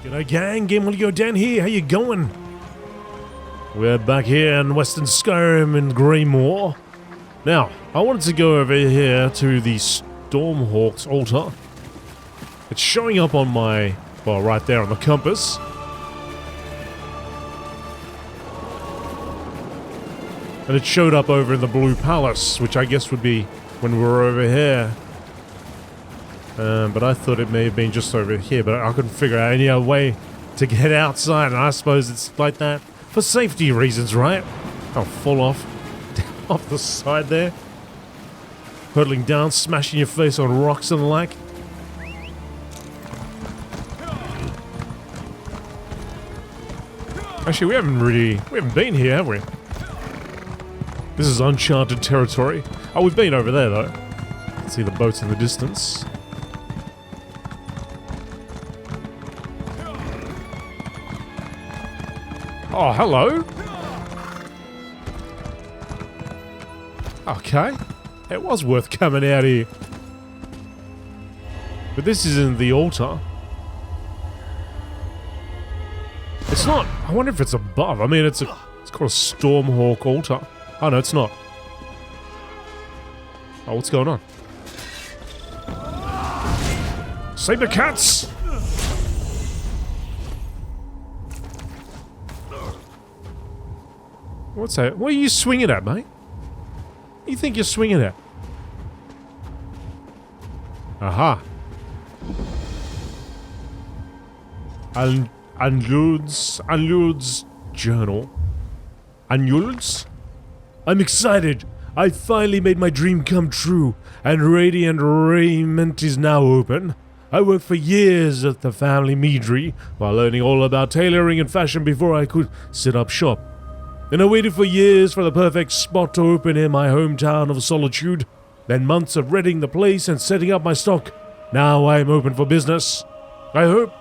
G'day gang, GameolioDan here, how you going? We're back here in Western Skyrim in Greymoor. Now, I wanted to go over here to the Stormhawk's altar. It's showing up on my, well, right there on the compass. And it showed up over in the Blue Palace, which I guess would be when we were over here. But I thought it may have been just over here, but I couldn't figure out any other way to get outside, and I suppose it's like that for safety reasons, right? I'll fall off the side there. Hurtling down, smashing your face on rocks and the like. Actually, we haven't been here, have we? This is uncharted territory. Oh, we've been over there, though. You can see the boats in the distance. Oh, hello. Okay. It was worth coming out here. But this isn't the altar. It's not. I wonder if it's above. I mean, it's called a Stormhawk altar. Oh, no, it's not. Oh, what's going on? Saber cats! What's that? What are you swinging at, mate? What do you think you're swinging at? Aha. Anluld's journal. Anluld's? I'm excited. I finally made my dream come true, and Radiant Raiment is now open. I worked for years at the family meadery, while learning all about tailoring and fashion before I could set up shop. And I waited for years for the perfect spot to open in my hometown of Solitude, then months of renting the place and setting up my stock. Now I am open for business. I hope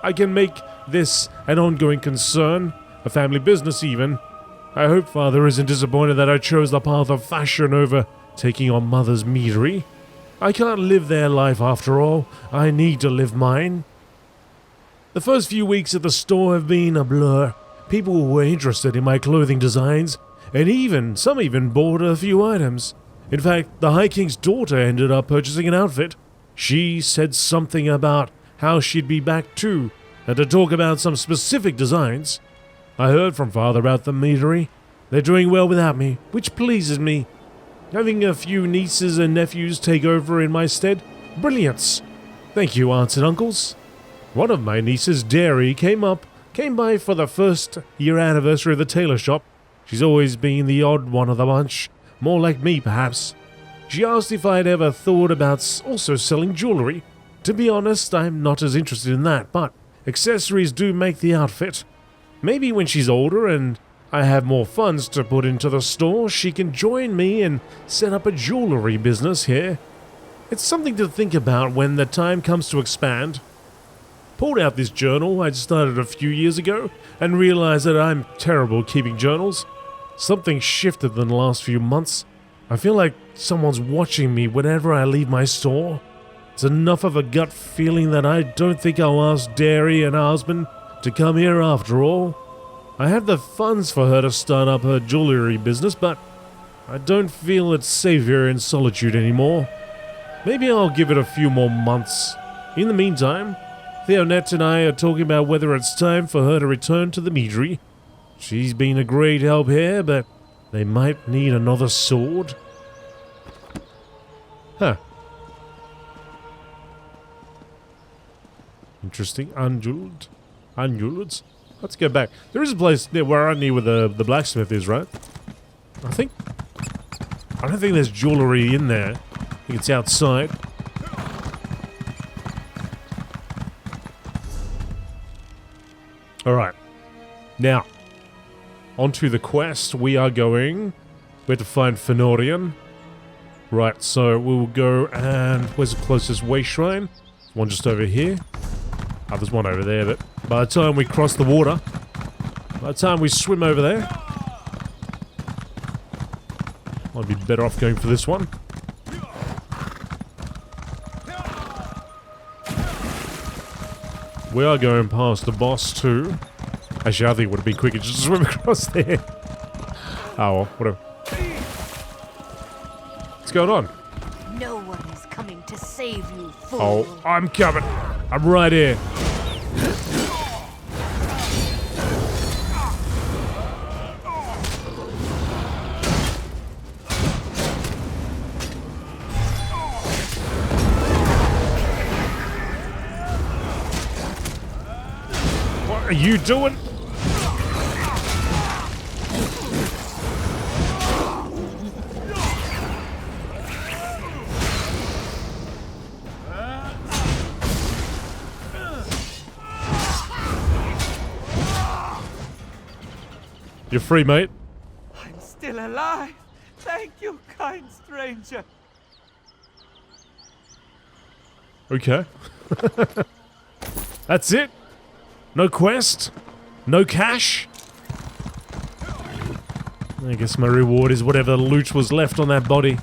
I can make this an ongoing concern, a family business even. I hope Father isn't disappointed that I chose the path of fashion over taking on Mother's meadery. I can't live their life after all. I need to live mine. The first few weeks at the store have been a blur. People were interested in my clothing designs, and some even bought a few items. In fact, the High King's daughter ended up purchasing an outfit. She said something about how she'd be back too, and to talk about some specific designs. I heard from Father about the meadery. They're doing well without me, which pleases me. Having a few nieces and nephews take over in my stead, brilliance. Thank you, aunts and uncles. One of my nieces, Derry, came by for the first year anniversary of the tailor shop. She's always been the odd one of the bunch, more like me perhaps. She asked if I'd ever thought about also selling jewellery. To be honest, I'm not as interested in that, but accessories do make the outfit. Maybe when she's older and I have more funds to put into the store, she can join me and set up a jewellery business here. It's something to think about when the time comes to expand. Pulled out this journal I started a few years ago and realized that I'm terrible at keeping journals. Something shifted in the last few months. I feel like someone's watching me whenever I leave my store. It's enough of a gut feeling that I don't think I'll ask Derry and her husband to come here after all. I have the funds for her to start up her jewellery business, but I don't feel it's safe here in Solitude anymore. Maybe I'll give it a few more months. In the meantime, Theonette and I are talking about whether it's time for her to return to the meadery. She's been a great help here, but they might need another sword. Huh. Interesting. Anjulds. Let's go back. There is a place there where I knew where the blacksmith is, right? I don't think there's jewellery in there. I think it's outside. Alright. Now, onto the quest. We have to find Fenorian. Right, so we'll go and... Where's the closest way shrine? There's one just over here. Oh, there's one over there, but by the time we cross the water, by the time we swim over there, might be better off going for this one. We are going past the boss too. Actually, I think it would have been quicker just to swim across there. Oh, well, whatever. What's going on? No one is coming to save you, fool. Oh, I'm coming. I'm right here. What are you doing? You're free, mate. I'm still alive. Thank you, kind stranger. Okay. That's it? No quest? No cash? I guess my reward is whatever loot was left on that body.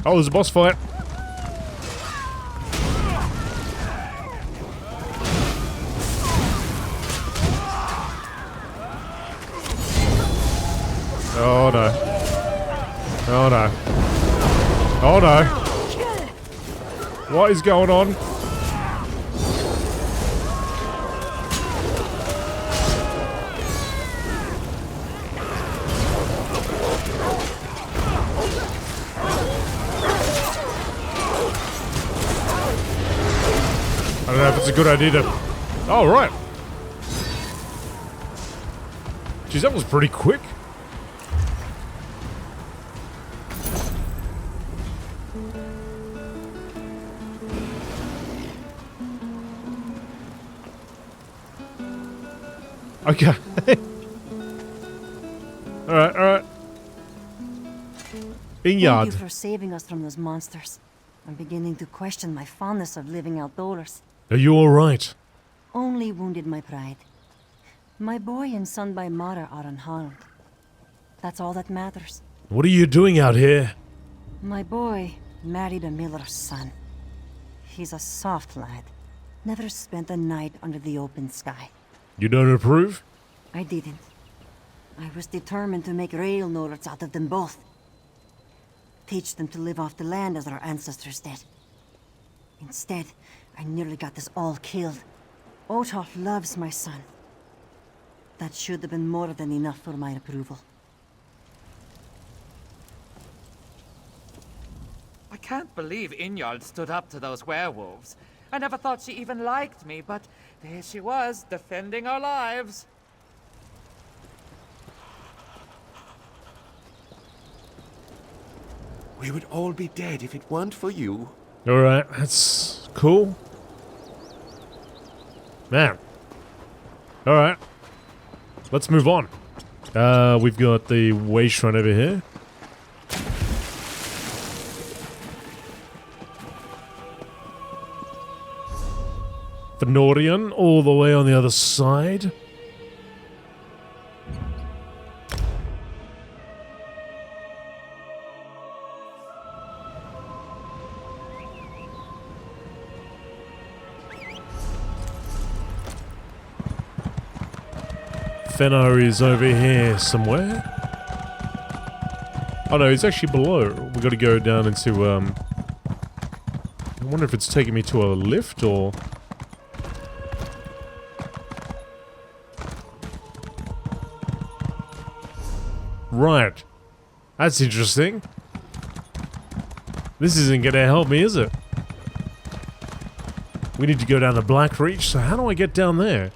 Oh, there's a boss fight. Oh no. Oh no. Oh no. What is going on? I don't know if it's a good idea to... Oh, right. Jeez, that was pretty quick. Okay. Alright, alright. Thank Vineyard. you for saving us from those monsters. I'm beginning to question my fondness of living outdoors. Are you alright? Only wounded my pride. My boy and son by mother are unharmed. That's all that matters. What are you doing out here? My boy married a miller's son. He's a soft lad. Never spent a night under the open sky. You don't approve? I didn't. I was determined to make real Nords out of them both. Teach them to live off the land as our ancestors did. Instead, I nearly got us all killed. Otto loves my son. That should have been more than enough for my approval. I can't believe Inyald stood up to those werewolves. I never thought she even liked me, but there she was, defending our lives. We would all be dead if it weren't for you. Alright, that's cool. Man. Alright. Let's move on. We've got the way shrine over here. Fenorian all the way on the other side. Fenno is over here somewhere. Oh no, he's actually below. We gotta go down into, I wonder if it's taking me to a lift or... Right. That's interesting. This isn't gonna help me, is it? We need to go down to Blackreach, so how do I get down there?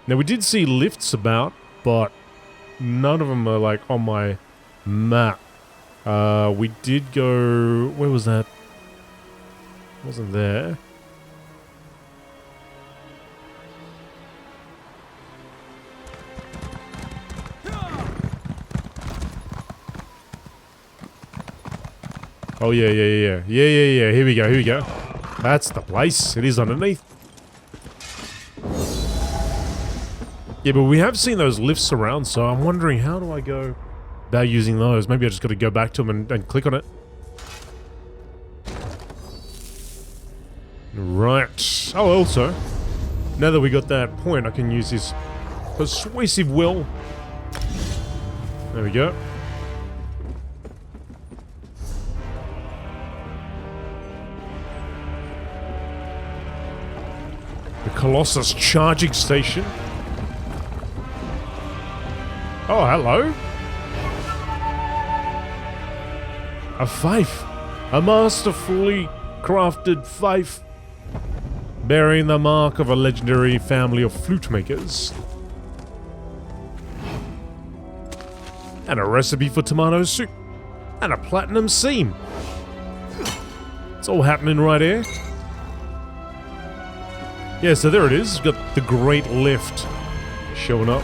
Now, we did see lifts about, but none of them are, like, on my map. We did go... Where was that? Wasn't there. Oh, yeah. Yeah. Here we go. That's the place. It is underneath. Yeah, but we have seen those lifts around, so I'm wondering, how do I go about using those. Maybe I just got to go back to them and click on it. Right. Oh, also, now that we got that point, I can use this persuasive will. There we go. The Colossus charging station. Oh, hello. A fife. A masterfully crafted fife bearing the mark of a legendary family of flute makers. And a recipe for tomato soup. And a platinum seam. It's all happening right here. Yeah, so there it is. We've got the Great Lift showing up.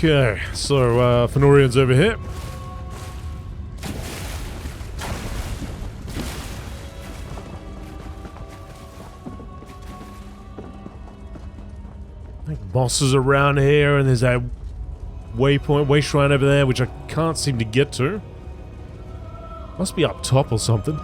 Okay, so Fenorian's over here. I think bosses around here, and there's that way shrine over there, which I can't seem to get to. Must be up top or something.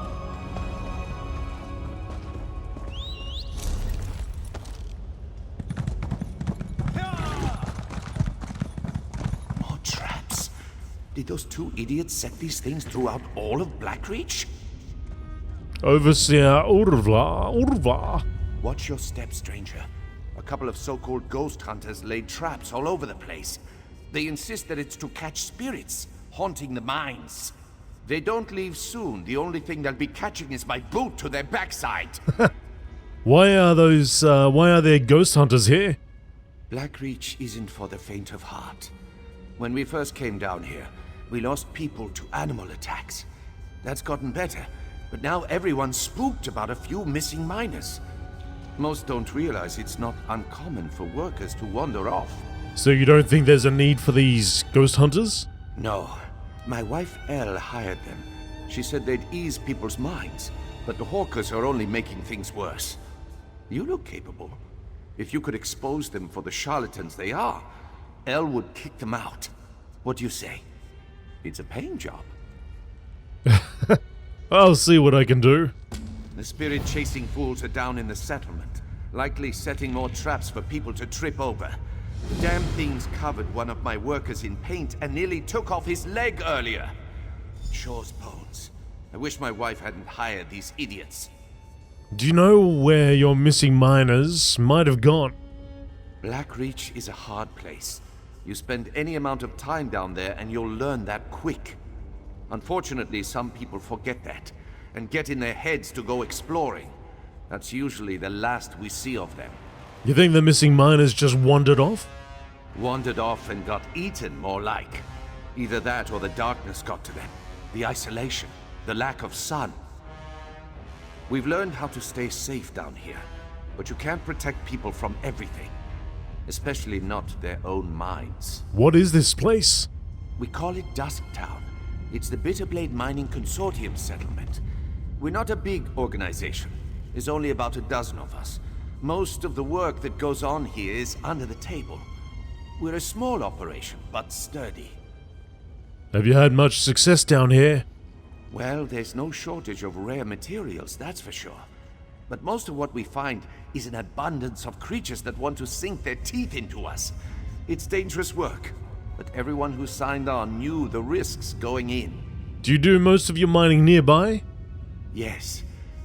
Did those two idiots set these things throughout all of Blackreach? Overseer Urva. Watch your step, stranger. A couple of so-called ghost hunters laid traps all over the place. They insist that it's to catch spirits, haunting the mines. They don't leave soon. The only thing they'll be catching is my boot to their backside. Why are there ghost hunters here? Blackreach isn't for the faint of heart. When we first came down here, we lost people to animal attacks. That's gotten better, but now everyone's spooked about a few missing miners. Most don't realize it's not uncommon for workers to wander off. So you don't think there's a need for these ghost hunters? No. My wife Earl hired them. She said they'd ease people's minds, but the hawkers are only making things worse. You look capable. If you could expose them for the charlatans they are, Earl would kick them out. What do you say? It's a paying job. I'll see what I can do. The spirit-chasing fools are down in the settlement, likely setting more traps for people to trip over. The damn things covered one of my workers in paint and nearly took off his leg earlier. Shore's bones. I wish my wife hadn't hired these idiots. Do you know where your missing miners might have gone? Blackreach is a hard place. You spend any amount of time down there and you'll learn that quick. Unfortunately, some people forget that and get in their heads to go exploring. That's usually the last we see of them. You think the missing miners just wandered off? Wandered off and got eaten, more like. Either that or the darkness got to them. The isolation, the lack of sun. We've learned how to stay safe down here, but you can't protect people from everything. Especially not their own minds. What is this place? We call it Dusktown. It's the Bitterblade Mining Consortium settlement. We're not a big organization. There's only about a dozen of us. Most of the work that goes on here is under the table. We're a small operation, but sturdy. Have you had much success down here? Well, there's no shortage of rare materials, that's for sure. But most of what we find is an abundance of creatures that want to sink their teeth into us. It's dangerous work, but everyone who signed on knew the risks going in. Do you do most of your mining nearby? Yes,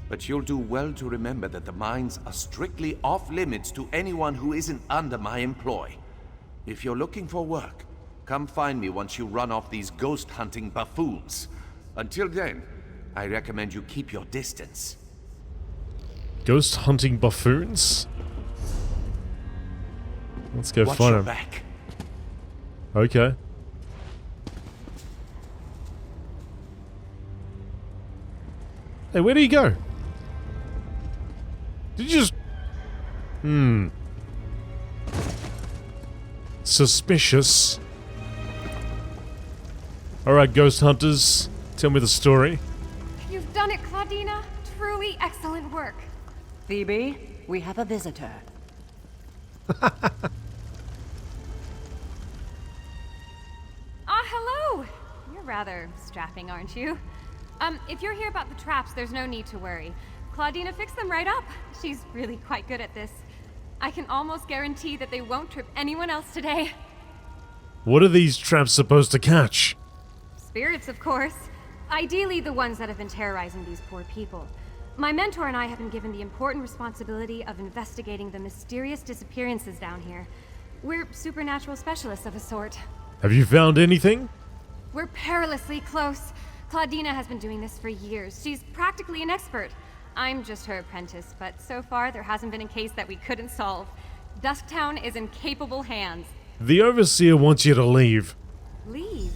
but you'll do well to remember that the mines are strictly off-limits to anyone who isn't under my employ. If you're looking for work, come find me once you run off these ghost-hunting buffoons. Until then, I recommend you keep your distance. Ghost hunting buffoons? Let's go Watch find your them. back. Okay. Hey, where did he go? Did you just... Suspicious. Alright, ghost hunters. Tell me the story. You've done it, Claudina. Truly excellent work. Phoebe, we have a visitor. Hello! You're rather strapping, aren't you? If you're here about the traps, there's no need to worry. Claudina fixed them right up. She's really quite good at this. I can almost guarantee that they won't trip anyone else today. What are these traps supposed to catch? Spirits, of course. Ideally, the ones that have been terrorizing these poor people. My mentor and I have been given the important responsibility of investigating the mysterious disappearances down here. We're supernatural specialists of a sort. Have you found anything? We're perilously close. Claudina has been doing this for years. She's practically an expert. I'm just her apprentice, but so far there hasn't been a case that we couldn't solve. Dusktown is in capable hands. The Overseer wants you to leave. Leave?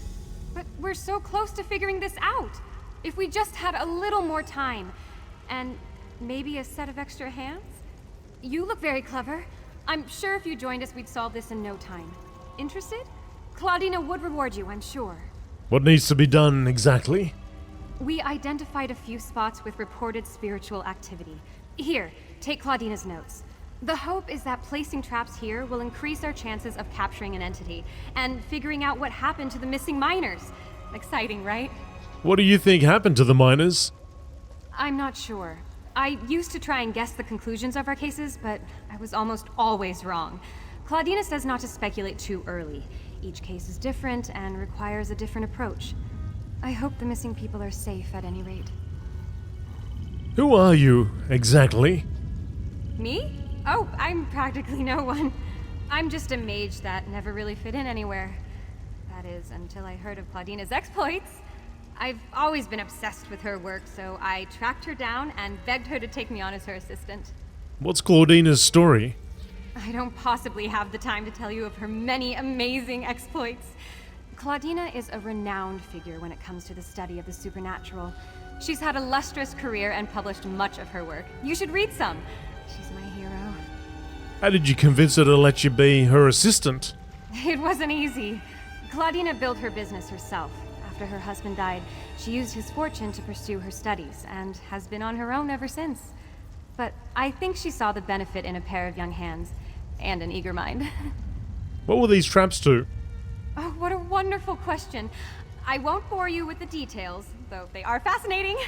But we're so close to figuring this out. If we just had a little more time, and maybe a set of extra hands? You look very clever. I'm sure if you joined us, we'd solve this in no time. Interested? Claudina would reward you, I'm sure. What needs to be done exactly? We identified a few spots with reported spiritual activity. Here, take Claudina's notes. The hope is that placing traps here will increase our chances of capturing an entity, and figuring out what happened to the missing miners. Exciting, right? What do you think happened to the miners? I'm not sure. I used to try and guess the conclusions of our cases, but I was almost always wrong. Claudina says not to speculate too early. Each case is different and requires a different approach. I hope the missing people are safe at any rate. Who are you, exactly? Me? Oh, I'm practically no one. I'm just a mage that never really fit in anywhere. That is, until I heard of Claudina's exploits. I've always been obsessed with her work, so I tracked her down and begged her to take me on as her assistant. What's Claudina's story? I don't possibly have the time to tell you of her many amazing exploits. Claudina is a renowned figure when it comes to the study of the supernatural. She's had a lustrous career and published much of her work. You should read some. She's my hero. How did you convince her to let you be her assistant? It wasn't easy. Claudina built her business herself. After her husband died, she used his fortune to pursue her studies, and has been on her own ever since. But I think she saw the benefit in a pair of young hands, and an eager mind. What were these traps to? Oh, what a wonderful question. I won't bore you with the details, though they are fascinating.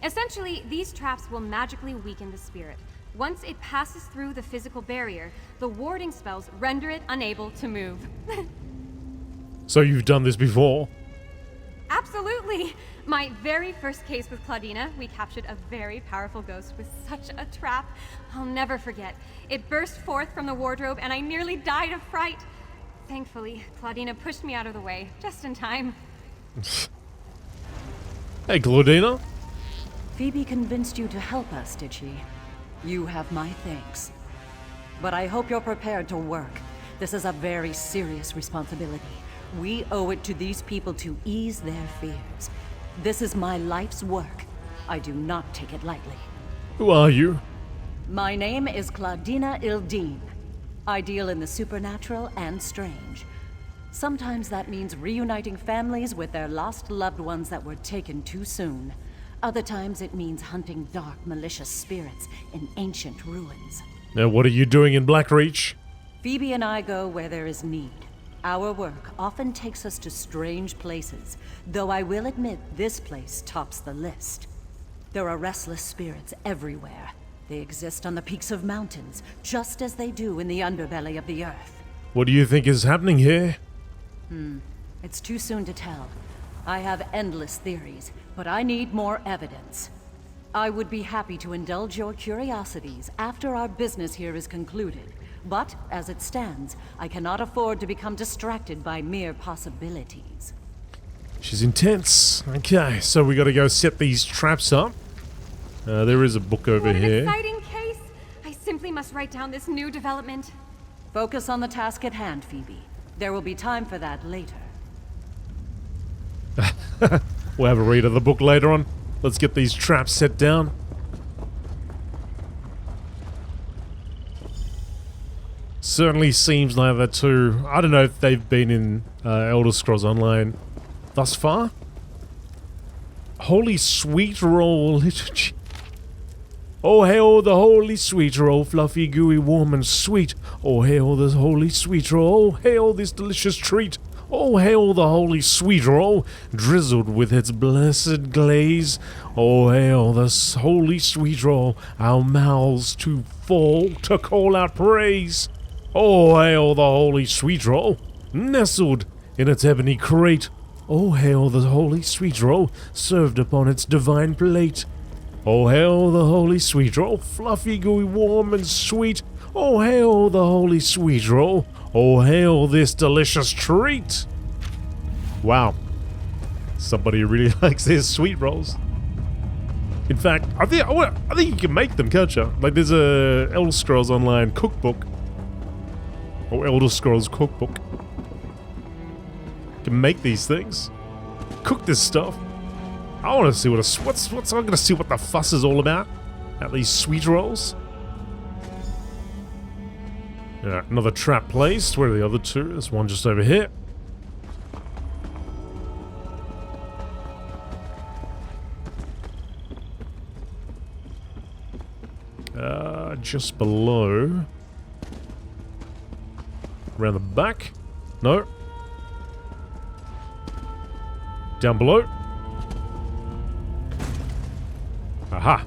Essentially, these traps will magically weaken the spirit. Once it passes through the physical barrier, the warding spells render it unable to move. So you've done this before? Absolutely! My very first case with Claudina, we captured a very powerful ghost with such a trap. I'll never forget. It burst forth from the wardrobe and I nearly died of fright. Thankfully, Claudina pushed me out of the way, just in time. Hey, Claudina. Phoebe convinced you to help us, did she? You have my thanks. But I hope you're prepared to work. This is a very serious responsibility. We owe it to these people to ease their fears. This is my life's work. I do not take it lightly. Who are you? My name is Claudina Ildeen. I deal in the supernatural and strange. Sometimes that means reuniting families with their lost loved ones that were taken too soon. Other times it means hunting dark, malicious spirits in ancient ruins. Now, what are you doing in Blackreach? Phoebe and I go where there is need. Our work often takes us to strange places, though I will admit this place tops the list. There are restless spirits everywhere. They exist on the peaks of mountains, just as they do in the underbelly of the earth. What do you think is happening here? It's too soon to tell. I have endless theories, but I need more evidence. I would be happy to indulge your curiosities after our business here is concluded. But, as it stands, I cannot afford to become distracted by mere possibilities. She's intense. Okay, so we gotta go set these traps up. There is a book over What an here. exciting case! I simply must write down this new development. Focus on the task at hand, Phoebe. There will be time for that later. We'll have a read of the book later on. Let's get these traps set down. Certainly seems like that too. I don't know if they've been in Elder Scrolls Online thus far. Holy sweet roll liturgy. Oh, hail the holy sweet roll, fluffy, gooey, warm and sweet. Oh, hail the holy sweet roll. Oh, hail this delicious treat. Oh, hail the holy sweet roll, drizzled with its blessed glaze. Oh, hail the holy sweet roll, our mouths to fall to call out praise. Oh, hail the holy sweet roll, nestled in its ebony crate. Oh, hail the holy sweet roll, served upon its divine plate. Oh, hail the holy sweet roll, fluffy, gooey, warm and sweet. Oh, hail the holy sweet roll. Oh, hail this delicious treat. Wow. Somebody really likes their sweet rolls. In fact, I think you can make them, can't you? Like, there's a Elder Scrolls Online cookbook. Or Elder Scrolls cookbook. You can make these things. Cook this stuff. I want to see I'm gonna see what the fuss is all about. At these sweet rolls. Yeah, another trap placed. Where are the other two? There's one just over here. Just below. Around the back. No. Down below. Aha.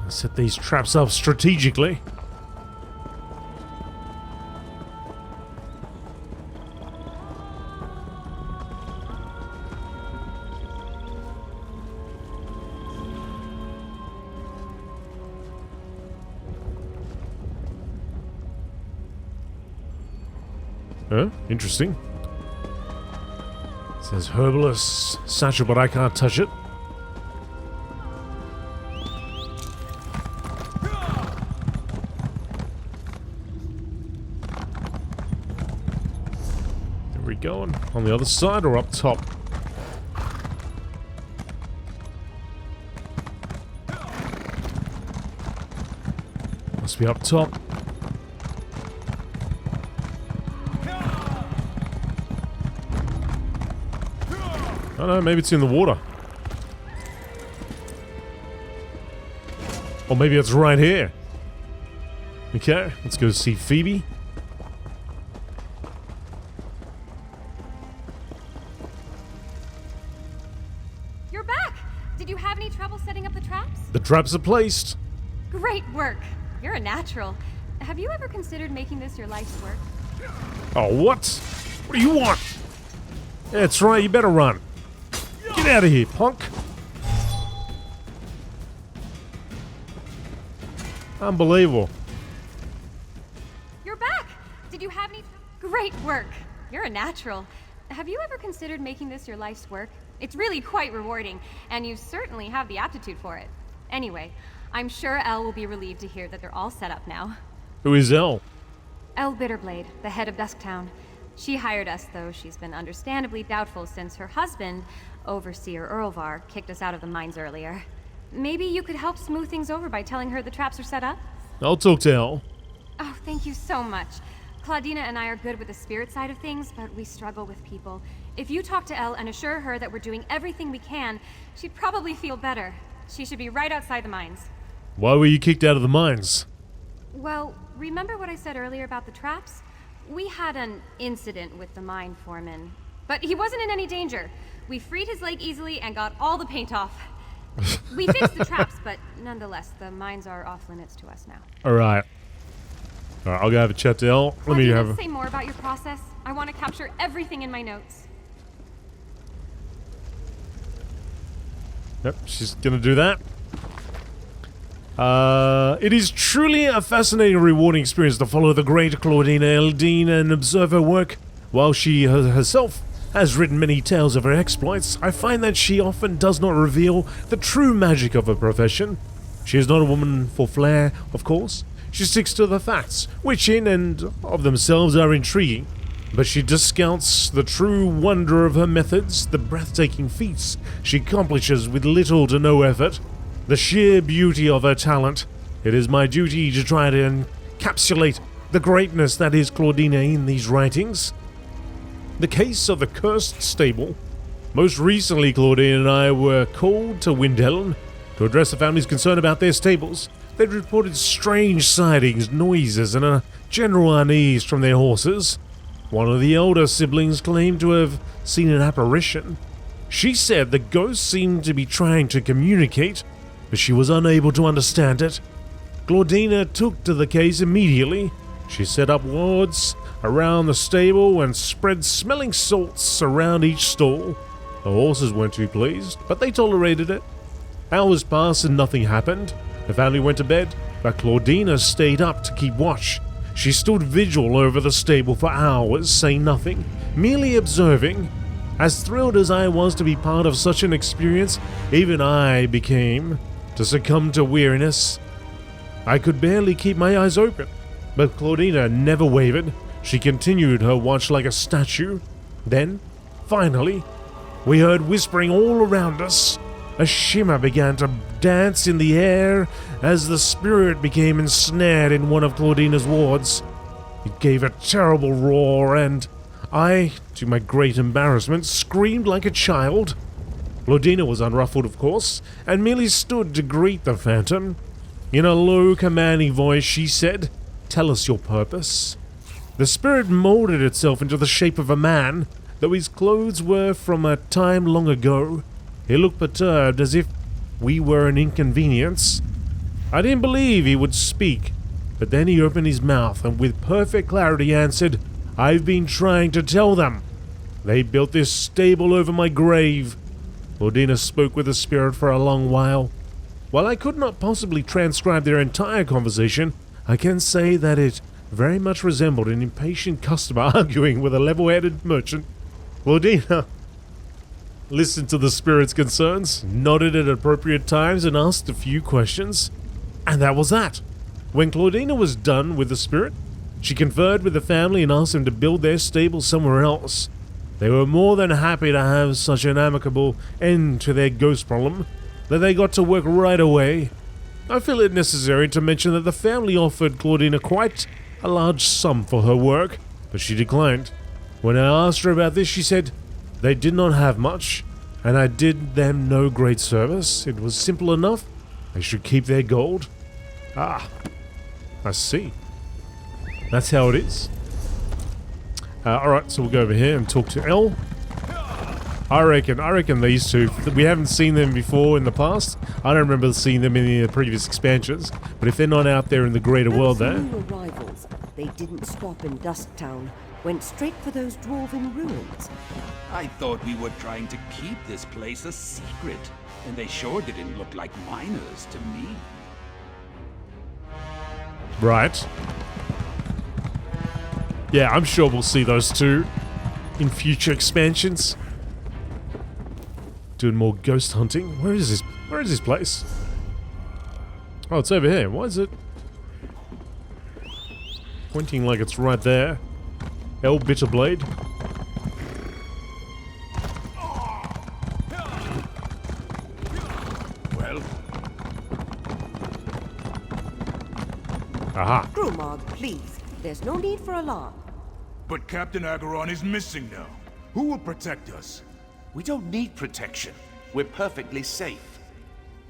Set these traps up strategically. Interesting. It says herbalist satchel, but I can't touch it. There we go. On the other side or up top? Must be up top. I don't know, maybe it's in the water. Or maybe it's right here. Okay, let's go see Phoebe. You're back! Did you have any trouble setting up the traps? The traps are placed. Great work! You're a natural. Have you ever considered making this your life's work? Oh, what? What do you want? That's right, you better run. Get out of here, punk. Unbelievable. You're back! Did you have any... Great work! You're a natural. Have you ever considered making this your life's work? It's really quite rewarding, and you certainly have the aptitude for it. Anyway, I'm sure Elle will be relieved to hear that they're all set up now. Who is Elle? Elle Bitterblade, the head of Dusktown. She hired us, though she's been understandably doubtful since her husband, Overseer Earl, kicked us out of the mines earlier. Maybe you could help smooth things over by telling her the traps are set up? I'll talk to Elle. Oh, thank you so much. Claudina and I are good with the spirit side of things, but we struggle with people. If you talk to Elle and assure her that we're doing everything we can, she'd probably feel better. She should be right outside the mines. Why were you kicked out of the mines? Well, remember what I said earlier about the traps? We had an incident with the mine foreman, but he wasn't in any danger. We freed his leg easily and got all the paint off. We fixed the traps, but nonetheless, the mines are off limits to us now. Alright. Alright, I'll go have a chat to Elle. Let me have a... say more about your process. I want to capture everything in my notes. Yep, she's gonna do that. It is truly a fascinating and rewarding experience to follow the great Claudina Eldine and observe her work. While she herself has written many tales of her exploits, I find that she often does not reveal the true magic of her profession. She is not a woman for flair, of course. She sticks to the facts, which in and of themselves are intriguing. But she discounts the true wonder of her methods, the breathtaking feats she accomplishes with little to no effort, the sheer beauty of her talent. It is my duty to try to encapsulate the greatness that is Claudina in these writings. The case of the cursed stable. Most recently, Claudina and I were called to Windhelm to address the family's concern about their stables. They'd reported strange sightings, noises, and a general unease from their horses. One of the elder siblings claimed to have seen an apparition. She said the ghost seemed to be trying to communicate, but she was unable to understand it. Claudina took to the case immediately. She set up wards around the stable and spread smelling salts around each stall. The horses weren't too pleased, but they tolerated it. Hours passed and nothing happened. The family went to bed, but Claudina stayed up to keep watch. She stood vigil over the stable for hours, saying nothing, merely observing. As thrilled as I was to be part of such an experience, even I became to succumb to weariness. I could barely keep my eyes open, but Claudina never wavered. She continued her watch like a statue. Then, finally, we heard whispering all around us. A shimmer began to dance in the air as the spirit became ensnared in one of Claudina's wards. It gave a terrible roar, and I, to my great embarrassment, screamed like a child. Claudina was unruffled, of course, and merely stood to greet the phantom. In a low, commanding voice, she said, "Tell us your purpose." The spirit molded itself into the shape of a man, though his clothes were from a time long ago. He looked perturbed, as if we were an inconvenience. I didn't believe he would speak, but then he opened his mouth and with perfect clarity answered, "I've been trying to tell them. They built this stable over my grave." Claudina spoke with the spirit for a long while. While I could not possibly transcribe their entire conversation, I can say that it very much resembled an impatient customer arguing with a level-headed merchant. Claudina listened to the spirit's concerns, nodded at appropriate times, and asked a few questions. And that was that. When Claudina was done with the spirit, she conferred with the family and asked them to build their stable somewhere else. They were more than happy to have such an amicable end to their ghost problem, that they got to work right away. I feel it necessary to mention that the family offered Claudina quite a large sum for her work, but she declined. When I asked her about this, she said they did not have much, and I did them no great service. It was simple enough. They should keep their gold. Ah, I see. That's how it is. Alright, so we'll go over here and talk to Earl. I reckon these two, we haven't seen them before in the past. I don't remember seeing them in the previous expansions, but if they're not out there in the greater world there. New arrivals. They didn't stop in Dusktown. Went straight for those dwarven ruins. I thought we were trying to keep this place a secret, and they sure didn't look like miners to me. Right. Yeah, I'm sure we'll see those two in future expansions. Doing more ghost hunting. Where is this? Where is this place? Oh, it's over here. Why is it pointing like it's right there? El Bitterblade. Well, Aha. Greymoor, please. There's no need for alarm. But Captain Acheron is missing now. Who will protect us? We don't need protection. We're perfectly safe.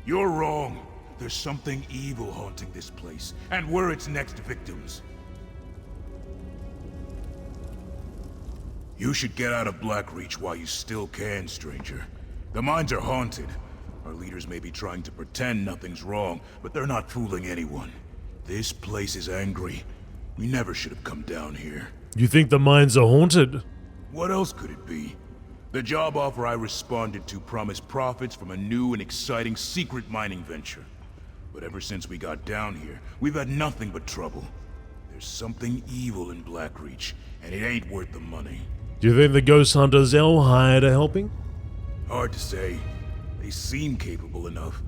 You're wrong. There's something evil haunting this place, and we're its next victims. You should get out of Blackreach while you still can, stranger. The mines are haunted. Our leaders may be trying to pretend nothing's wrong, but they're not fooling anyone. This place is angry. We never should have come down here. You think the mines are haunted? What else could it be? The job offer I responded to promised profits from a new and exciting secret mining venture. But ever since we got down here, we've had nothing but trouble. There's something evil in Blackreach, and it ain't worth the money. Do you think the ghost hunters El hired are helping? Hard to say. They seem capable enough.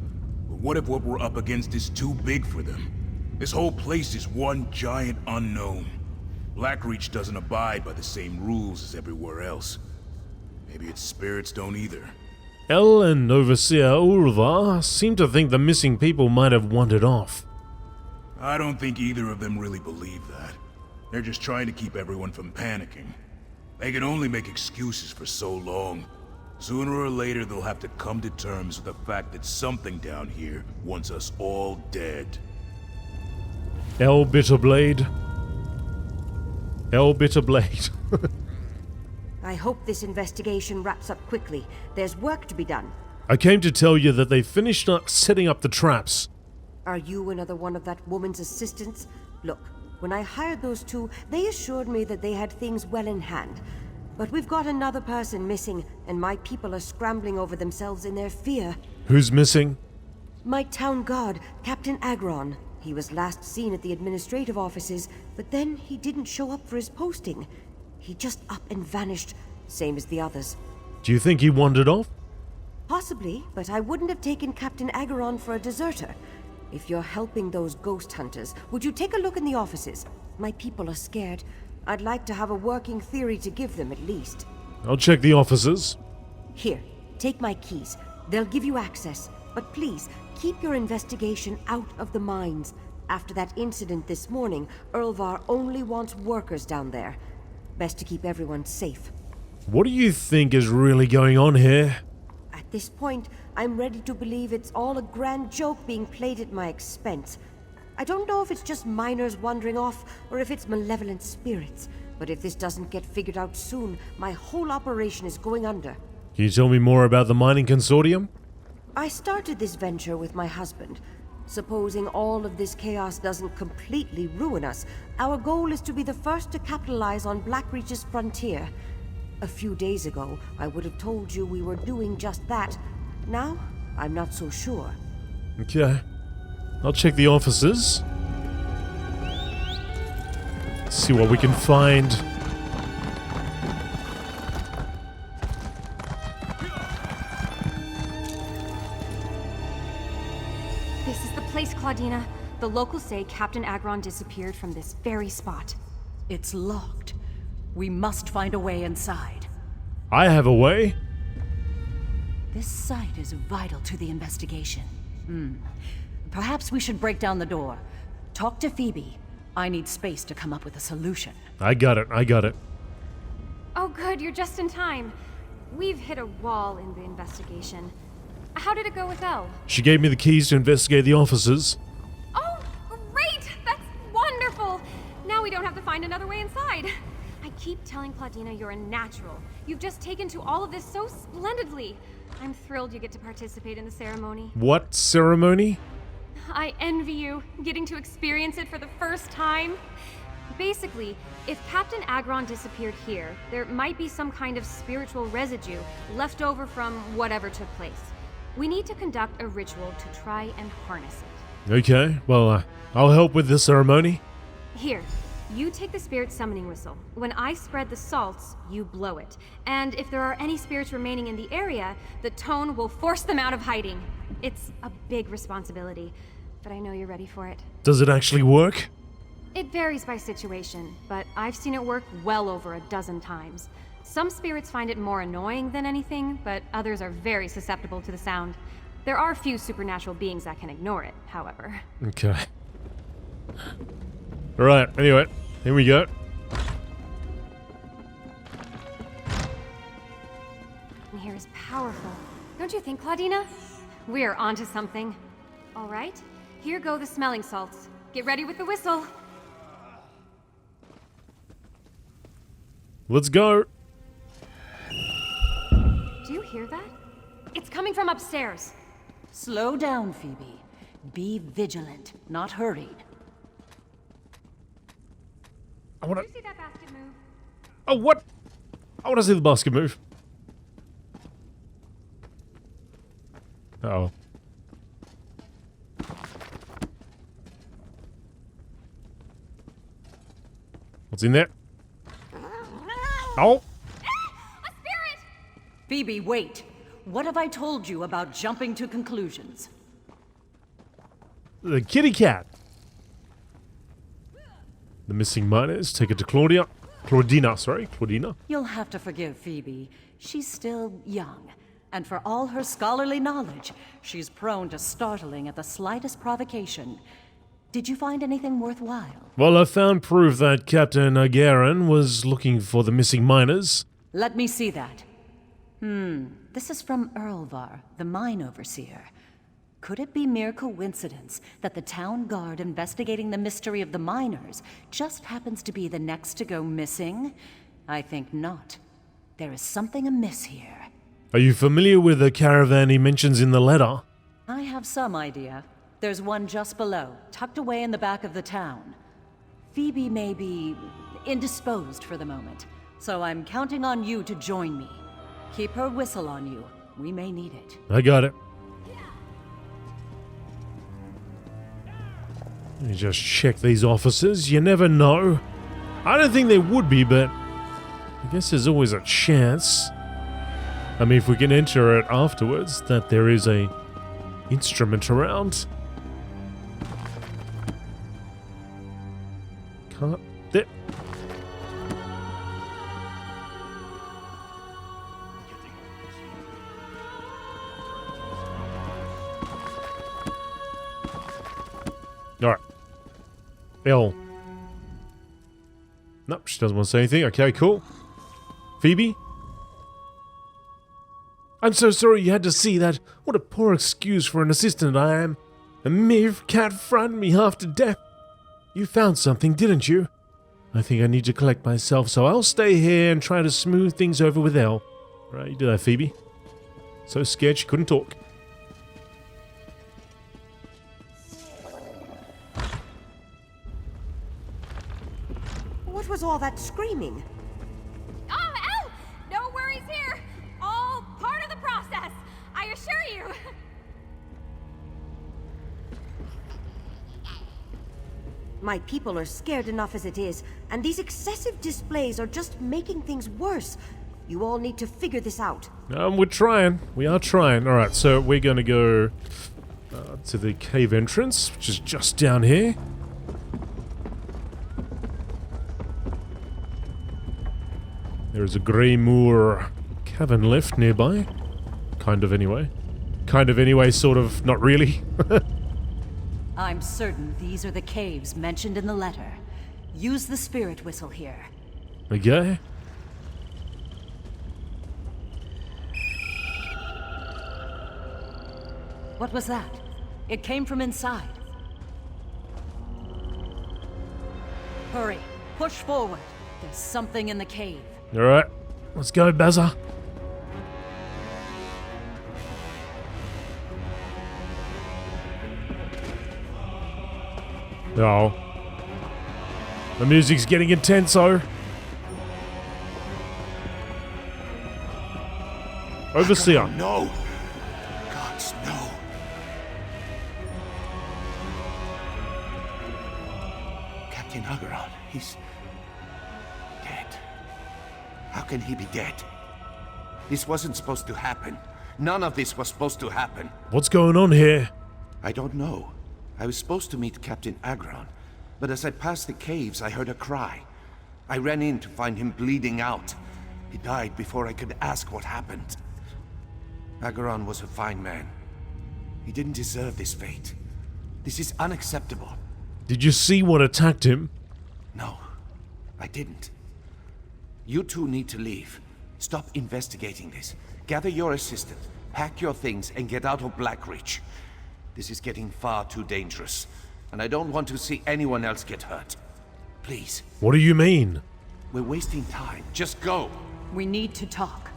But what if what we're up against is too big for them? This whole place is one giant unknown. Blackreach doesn't abide by the same rules as everywhere else. Maybe its spirits don't either. El and Overseer Ulvar seem to think the missing people might have wandered off. I don't think either of them really believe that. They're just trying to keep everyone from panicking. They can only make excuses for so long. Sooner or later, they'll have to come to terms with the fact that something down here wants us all dead. El Bitterblade. El Bitterblade. I hope this investigation wraps up quickly. There's work to be done. I came to tell you that they finished up setting up the traps. Are you another one of that woman's assistants? Look, when I hired those two, they assured me that they had things well in hand. But we've got another person missing, and my people are scrambling over themselves in their fear. Who's missing? My town guard, Captain Agron. He was last seen at the administrative offices, but then he didn't show up for his posting. He just up and vanished, same as the others. Do you think he wandered off? Possibly, but I wouldn't have taken Captain Agron for a deserter. If you're helping those ghost hunters, would you take a look in the offices? My people are scared. I'd like to have a working theory to give them, at least. I'll check the offices. Here, take my keys. They'll give you access. But please, keep your investigation out of the mines. After that incident this morning, Earl only wants workers down there. Best to keep everyone safe. What do you think is really going on here? At this point, I'm ready to believe it's all a grand joke being played at my expense. I don't know if it's just miners wandering off, or if it's malevolent spirits. But if this doesn't get figured out soon, my whole operation is going under. Can you tell me more about the mining consortium? I started this venture with my husband. Supposing all of this chaos doesn't completely ruin us, our goal is to be the first to capitalize on Blackreach's frontier. A few days ago, I would have told you we were doing just that. Now, I'm not so sure. Okay. I'll check the offices. See what we can find. This is the place, Claudina. The locals say Captain Agron disappeared from this very spot. It's locked. We must find a way inside. I have a way. This site is vital to the investigation. Perhaps we should break down the door. Talk to Phoebe. I need space to come up with a solution. I got it. Oh good, you're just in time. We've hit a wall in the investigation. How did it go with Elle? She gave me the keys to investigate the offices. Oh, great! That's wonderful! Now we don't have to find another way inside. I keep telling Claudina you're a natural. You've just taken to all of this so splendidly. I'm thrilled you get to participate in the ceremony. What ceremony? I envy you, getting to experience it for the first time. Basically, if Captain Agron disappeared here, there might be some kind of spiritual residue left over from whatever took place. We need to conduct a ritual to try and harness it. Okay, well, I'll help with the ceremony. Here, you take the spirit summoning whistle. When I spread the salts, you blow it. And if there are any spirits remaining in the area, the tone will force them out of hiding. It's a big responsibility, but I know you're ready for it. Does it actually work? It varies by situation, but I've seen it work well over a dozen times. Some spirits find it more annoying than anything, but others are very susceptible to the sound. There are few supernatural beings that can ignore it, however. Okay. Alright, anyway, here we go. And here is powerful. Don't you think, Claudina? We're onto something. All right, here go the smelling salts. Get ready with the whistle. Let's go. Do you hear that? It's coming from upstairs. Slow down, Phoebe. Be vigilant, not hurried. I wanna... Did you see that basket move? Oh, what? I wanna see the basket move. Uh-oh. What's in there? Oh! A spirit! Phoebe, wait. What have I told you about jumping to conclusions? The kitty cat. The missing miners. Take it to Claudina. You'll have to forgive Phoebe. She's still young, and for all her scholarly knowledge, she's prone to startling at the slightest provocation. Did you find anything worthwhile? Well, I found proof that Captain Agaran was looking for the missing miners. Let me see that. This is from Earl, the mine overseer. Could it be mere coincidence that the town guard investigating the mystery of the miners just happens to be the next to go missing? I think not. There is something amiss here. Are you familiar with the caravan he mentions in the letter? I have some idea. There's one just below, tucked away in the back of the town. Phoebe may be indisposed for the moment, so I'm counting on you to join me. Keep her whistle on you. We may need it. I got it. Let me just check these officers. You never know. I don't think there would be, but I guess there's always a chance. I mean, if we can enter it afterwards, that there is a instrument around. Can't... There. Alright. Earl. Nope, she doesn't want to say anything. Okay, cool. Phoebe? I'm so sorry you had to see that. What a poor excuse for an assistant I am. A mere cat frightened me half to death. You found something, didn't you? I think I need to collect myself, so I'll stay here and try to smooth things over with Earl. Right, you do that, Phoebe. So scared she couldn't talk. What was all that screaming? Oh, Earl! No worries here. All part of the process. I assure you. My people are scared enough as it is, and these excessive displays are just making things worse. You all need to figure this out. We're trying. We are trying. Alright, so we're going to go to the cave entrance, which is just down here. There is a Greymoor cavern lift nearby. Kind of anyway. Kind of anyway, sort of, not really. I'm certain these are the caves mentioned in the letter. Use the spirit whistle here. Okay. What was that? It came from inside. Hurry, push forward. There's something in the cave. Alright, let's go, Bazza. Oh. The music's getting intense-o. Overseer. No! Gods, no! Captain Abhorrent, he's... dead. How can he be dead? This wasn't supposed to happen. None of this was supposed to happen. What's going on here? I don't know. I was supposed to meet Captain Abhorrent, but as I passed the caves, I heard a cry. I ran in to find him bleeding out. He died before I could ask what happened. Abhorrent was a fine man. He didn't deserve this fate. This is unacceptable. Did you see what attacked him? No, I didn't. You two need to leave. Stop investigating this. Gather your assistant, pack your things, and get out of Blackreach. This is getting far too dangerous, and I don't want to see anyone else get hurt. Please. What do you mean? We're wasting time. Just go. We need to talk.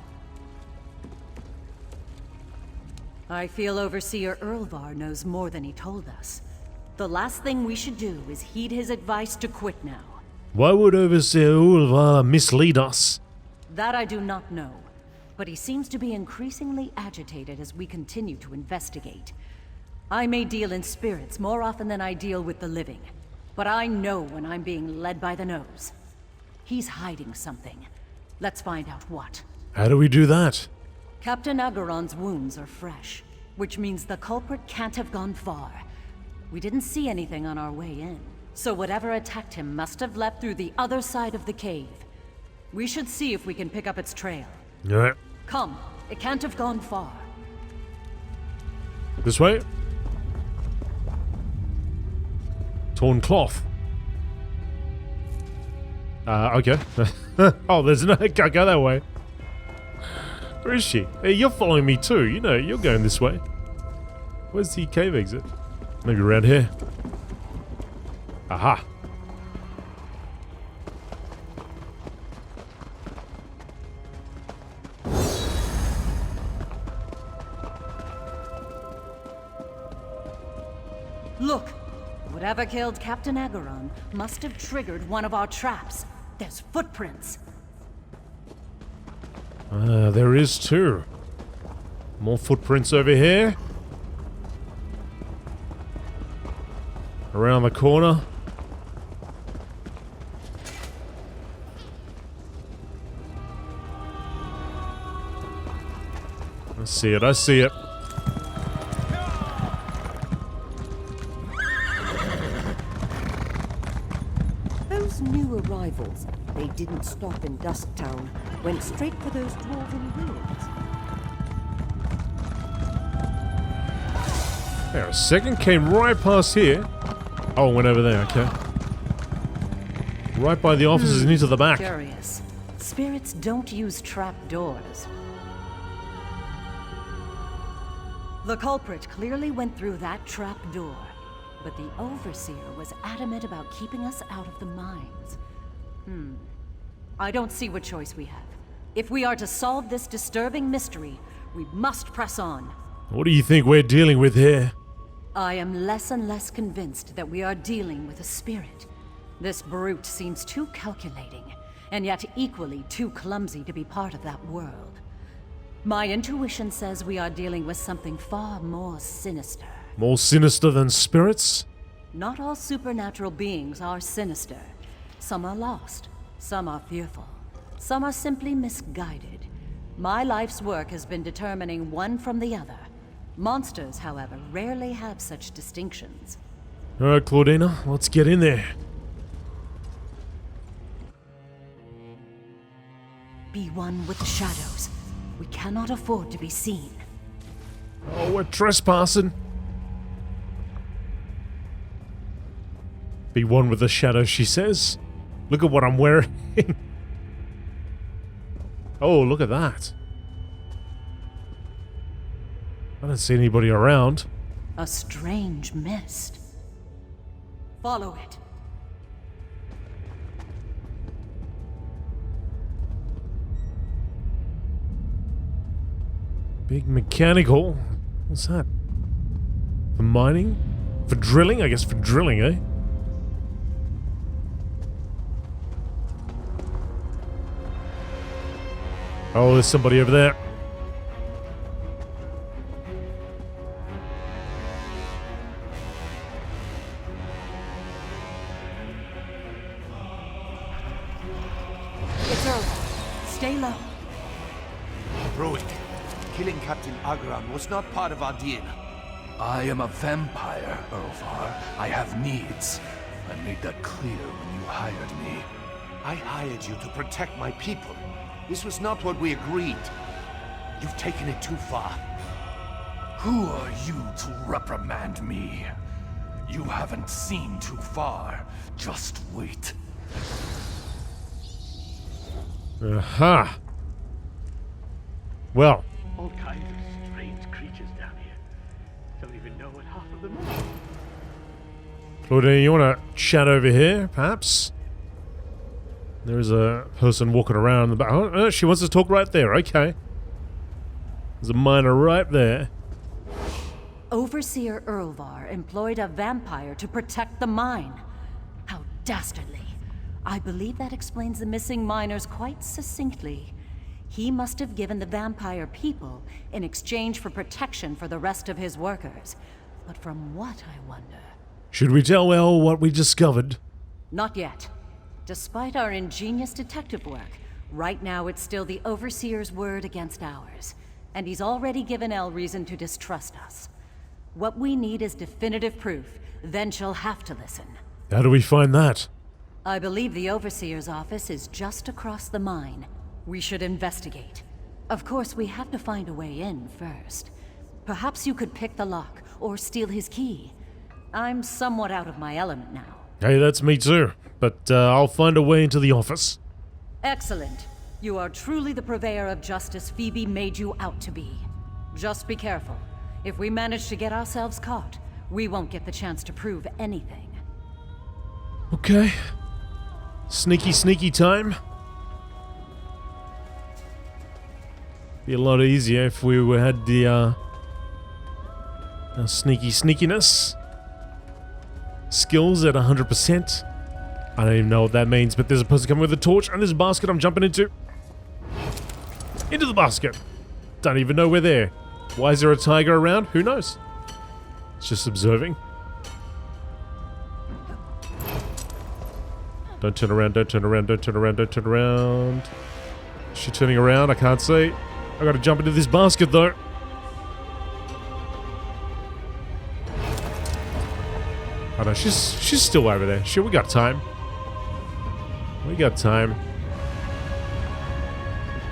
I feel Overseer Earl knows more than he told us. The last thing we should do is heed his advice to quit now. Why would Overseer Ulvar mislead us? That I do not know, but he seems to be increasingly agitated as we continue to investigate. I may deal in spirits more often than I deal with the living, but I know when I'm being led by the nose. He's hiding something. Let's find out what. How do we do that? Captain Abhorrent's wounds are fresh, which means the culprit can't have gone far. We didn't see anything on our way in, So whatever attacked him must have left through the other side of the cave. We should see if we can pick up its trail. Alright. Come, it can't have gone far. This way? Torn cloth. Okay. Oh, there's no... I can't go that way. Where is she? Hey, you're following me too. You know, you're going this way. Where's the cave exit? Maybe around here. Aha. Look! Whatever killed Captain Abhorrent must have triggered one of our traps. There's footprints. There is too. More footprints over here. Around the corner. I see it, I see it. Those new arrivals, they didn't stop in Dusktown. Went straight for those dwarven ruins. There, a second came right past here. Oh, went over there, okay. Right by the offices and into the back. Curious. Spirits don't use trapdoors. The culprit clearly went through that trapdoor, but the Overseer was adamant about keeping us out of the mines. I don't see what choice we have. If we are to solve this disturbing mystery, we must press on. What do you think we're dealing with here? I am less and less convinced that we are dealing with a spirit. This brute seems too calculating, and yet equally too clumsy to be part of that world. My intuition says we are dealing with something far more sinister. More sinister than spirits? Not all supernatural beings are sinister. Some are lost, some are fearful, some are simply misguided. My life's work has been determining one from the other. Monsters, however, rarely have such distinctions. Alright, Claudina, let's get in there. Be one with the shadows. We cannot afford to be seen. Oh, we're trespassing. Be one with the shadows, she says. Look at what I'm wearing. Oh, look at that. I don't see anybody around. A strange mist. Follow it. Big mechanical. What's that? For mining? For drilling? I guess for drilling, eh? Oh, there's somebody over there. It's Earl. Stay low. Heroic. Killing Captain Abhorrent was not part of our deal. I am a vampire, Earl. I have needs. I made that clear when you hired me. I hired you to protect my people. This was not what we agreed. You've taken it too far. Who are you to reprimand me? You haven't seen too far. Just wait. Aha. Well. All kinds of strange creatures down here. Don't even know what half of them are. Claudine, you want to chat over here, perhaps? There is a person walking around in the back. Oh, she wants to talk right there. Okay. There's a miner right there. Overseer Earlvar employed a vampire to protect the mine. How dastardly. I believe that explains the missing miners quite succinctly. He must have given the vampire people in exchange for protection for the rest of his workers. But from what, I wonder? Should we tell Elle what we discovered? Not yet. Despite our ingenious detective work, right now it's still the Overseer's word against ours. And he's already given Elle reason to distrust us. What we need is definitive proof, then she'll have to listen. How do we find that? I believe the Overseer's office is just across the mine. We should investigate. Of course, we have to find a way in first. Perhaps you could pick the lock, or steal his key. I'm somewhat out of my element now. Hey, that's me too. But I'll find a way into the office. Excellent. You are truly the purveyor of justice Phoebe made you out to be. Just be careful. If we manage to get ourselves caught, we won't get the chance to prove anything. Okay. Sneaky, sneaky time. Be a lot easier if we had the sneaky sneakiness skills at 100%. I don't even know what that means, but there's a person coming with a torch and there's a basket I'm jumping into. Into the basket. Don't even know we're there. Why is there a tiger around? Who knows? It's just observing. Don't turn around, don't turn around, don't turn around, don't turn around. Is she turning around? I can't see. I gotta jump into this basket though. Oh no, she's still over there. Sure, we got time. We got time.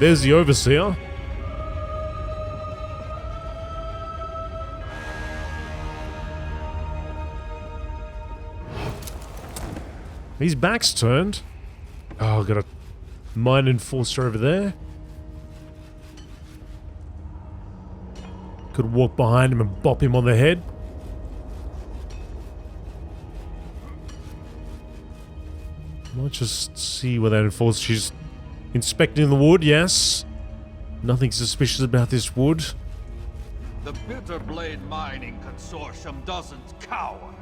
There's the Overseer. His back's turned. Oh, got a mine enforcer over there. Could walk behind him and bop him on the head. Might just see where that enforcer. She's inspecting the wood, yes. Nothing suspicious about this wood. The Bitterblade Mining Consortium doesn't cower.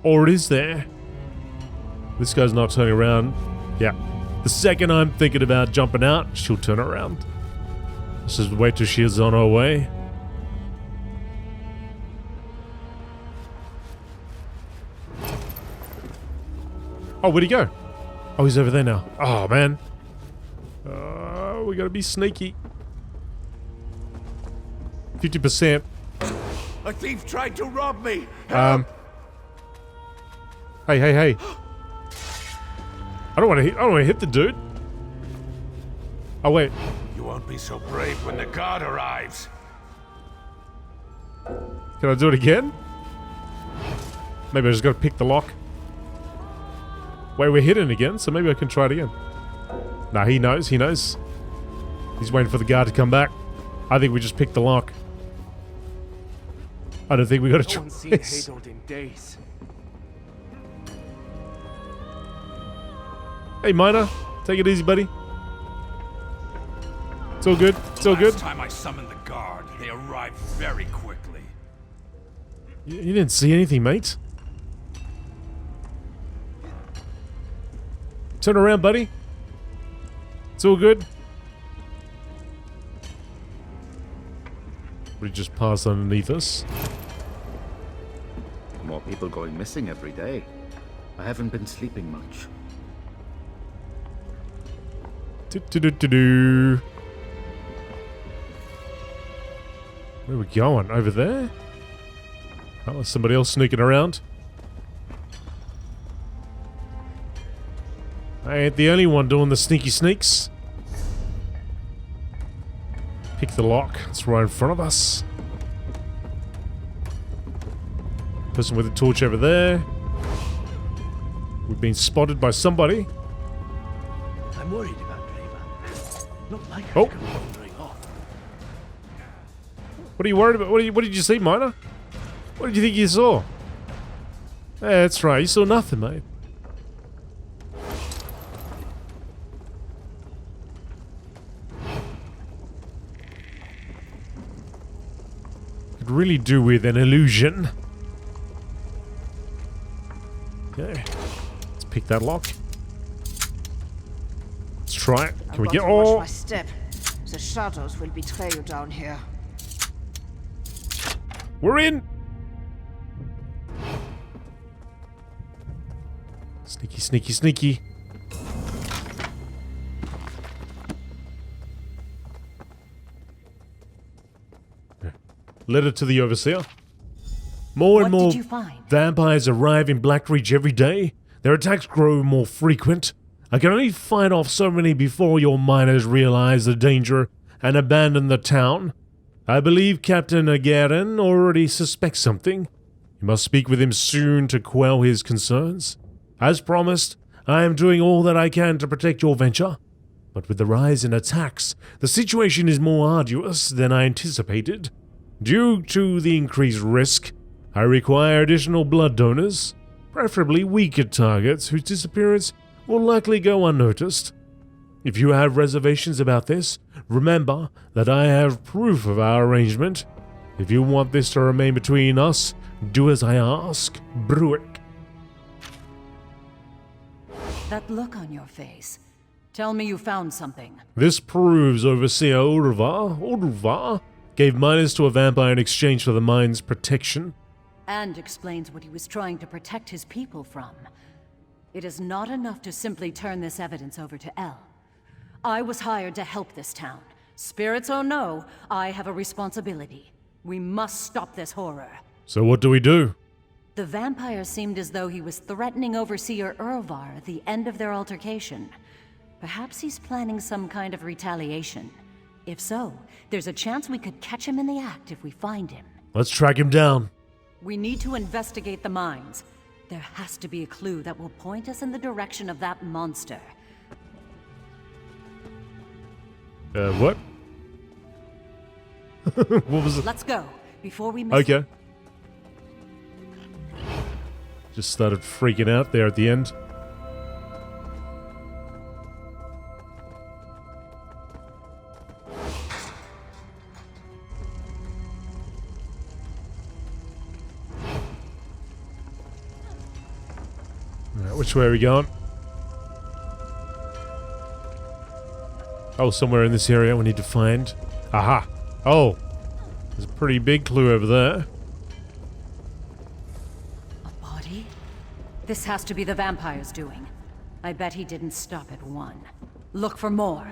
Or it is there. This guy's not turning around. Yeah. The second I'm thinking about jumping out, she'll turn around. Let's just wait till she's on her way. Oh, where'd he go? Oh, he's over there now. Oh, man. We gotta be sneaky. 50%. A thief tried to rob me! Hey. I don't want to hit the dude. Oh, wait. You won't be so brave when the guard arrives. Can I do it again? Maybe I just gotta pick the lock. Wait, we're hidden again, so maybe I can try it again. Nah, he knows, he knows. He's waiting for the guard to come back. I think we just picked the lock. I don't think we got a choice. in days. Hey, Miner. Take it easy, buddy. It's all good. It's all good. Last time I summoned the guard, they arrived very quickly. You didn't see anything, mate. Turn around, buddy. It's all good. We just passed underneath us. More people going missing every day. I haven't been sleeping much. Do-do-do-do-do. Where are we going? Over there? Oh, there's somebody else sneaking around. I ain't the only one doing the sneaky sneaks. Pick the lock. It's right in front of us. Person with a torch over there. We've been spotted by somebody. I'm worried about Draven. Not like Oh. her to go wandering off. What are you worried about? What did you see, Miner? What did you think you saw? Yeah, that's right. You saw nothing, mate. Could really do with an illusion. Okay. Let's pick that lock. Let's try it. Can we get... Watch Oh! my step. The shadows will betray you down here. We're in! Sneaky, sneaky, sneaky. Letter to the Overseer. More and What more did you find? vampires arrive in Blackreach every day. Their attacks grow more frequent. I can only fight off so many before your miners realize the danger and abandon the town. I believe Captain Agarin already suspects something. You must speak with him soon to quell his concerns. As promised, I am doing all that I can to protect your venture. But with the rise in attacks, the situation is more arduous than I anticipated. Due to the increased risk, I require additional blood donors, preferably weaker targets whose disappearance will likely go unnoticed. If you have reservations about this, remember that I have proof of our arrangement. If you want this to remain between us, do as I ask. Bruick. That look on your face. Tell me you found something. This proves Overseer Ulvar gave miners to a vampire in exchange for the mine's protection. And explains what he was trying to protect his people from. It is not enough to simply turn this evidence over to Earl. I was hired to help this town. Spirits or no, I have a responsibility. We must stop this horror. So what do we do? The vampire seemed as though he was threatening Overseer Earl at the end of their altercation. Perhaps he's planning some kind of retaliation. If so, there's a chance we could catch him in the act if we find him. Let's track him down. We need to investigate the mines. There has to be a clue that will point us in the direction of that monster. What? What was it? Let's go, before we miss Okay. Just started freaking out there at the end. Alright, which way are we going? Oh, somewhere in this area we need to find. Aha! Oh! There's a pretty big clue over there. A body? This has to be the vampire's doing. I bet he didn't stop at one. Look for more.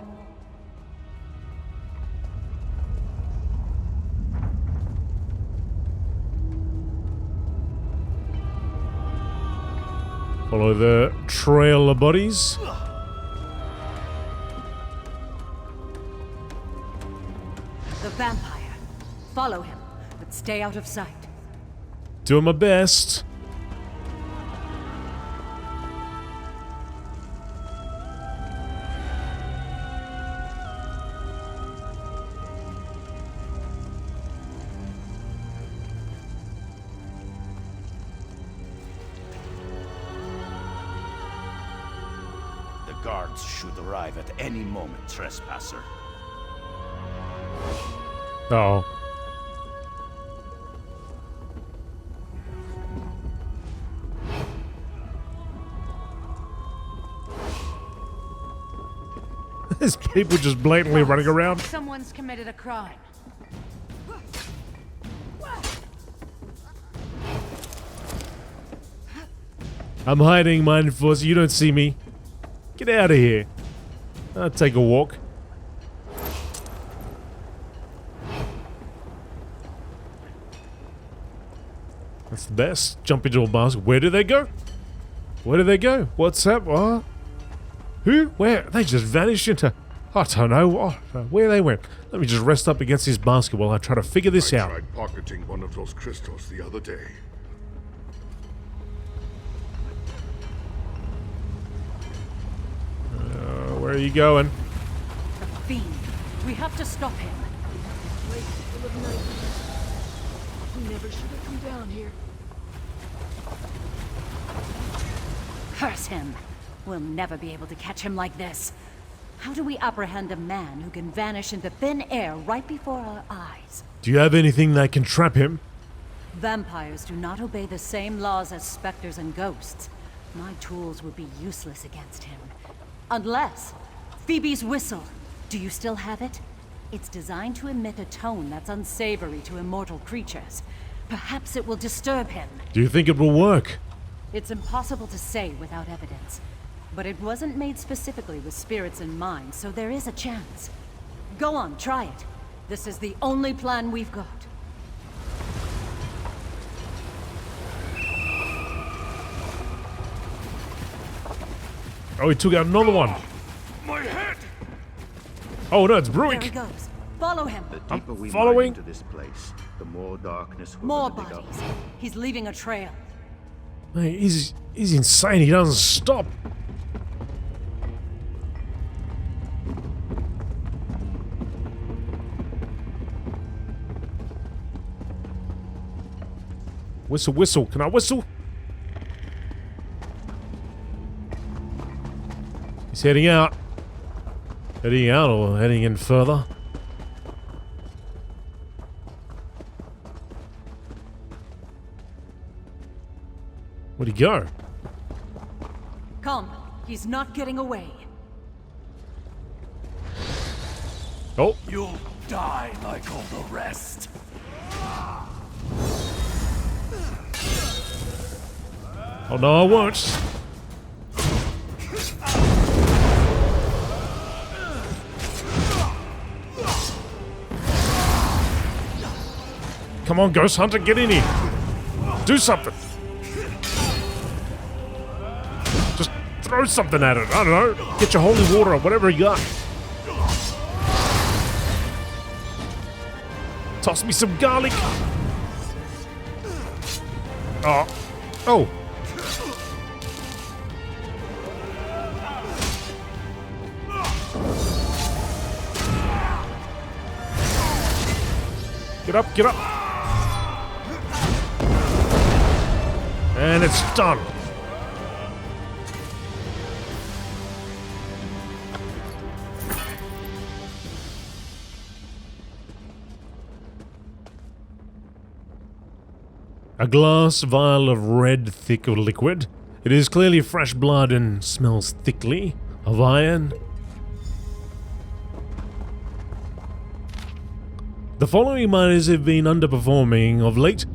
Follow the trail of bodies. The vampire. Follow him, but stay out of sight. Doing my best. The guards should arrive at any moment, trespasser. Uh-oh. There's people just blatantly running around. Someone's committed a crime. I'm hiding, Mind Force. You don't see me. Get out of here. I'll take a walk. That's the best. Jump into a basket. Where do they go? Where do they go? What's up? What? Who? Where? They just vanished into... I don't know. Oh, where they went. Let me just rest up against this basket while I try to figure this out. I tried pocketing one of those crystals the other day. Where are you going? The fiend. We have to stop him. Place is full of nightmares. We never should have come down here. Curse him. We'll never be able to catch him like this. How do we apprehend a man who can vanish into thin air right before our eyes? Do you have anything that can trap him? Vampires do not obey the same laws as specters and ghosts. My tools would be useless against him. Unless... Phoebe's whistle. Do you still have it? It's designed to emit a tone that's unsavory to immortal creatures. Perhaps it will disturb him. Do you think it will work? It's impossible to say without evidence. But it wasn't made specifically with spirits in mind, so there is a chance. Go on, try it. This is the only plan we've got. Oh, he took out another one. My head! Oh no, it's There he Bruick. goes. Follow him. The deeper we following. mine into this place, the more darkness we're More gonna dig up. bodies. He's leaving a trail. Mate, he's insane. He doesn't stop. Whistle, whistle. Can I whistle? He's heading out. Heading out or heading in further? Where'd he go? Come. He's not getting away. Oh. You'll die like all the rest. Oh no, I won't. Come on, Ghost Hunter, get in here. Do something. Just throw something at it. I don't know. Get your holy water or whatever you got. Toss me some garlic. Oh. Oh. Get up, get up. And it's done. A glass vial of red, thick liquid. It is clearly fresh blood and smells thickly of iron. The following miners have been underperforming of late.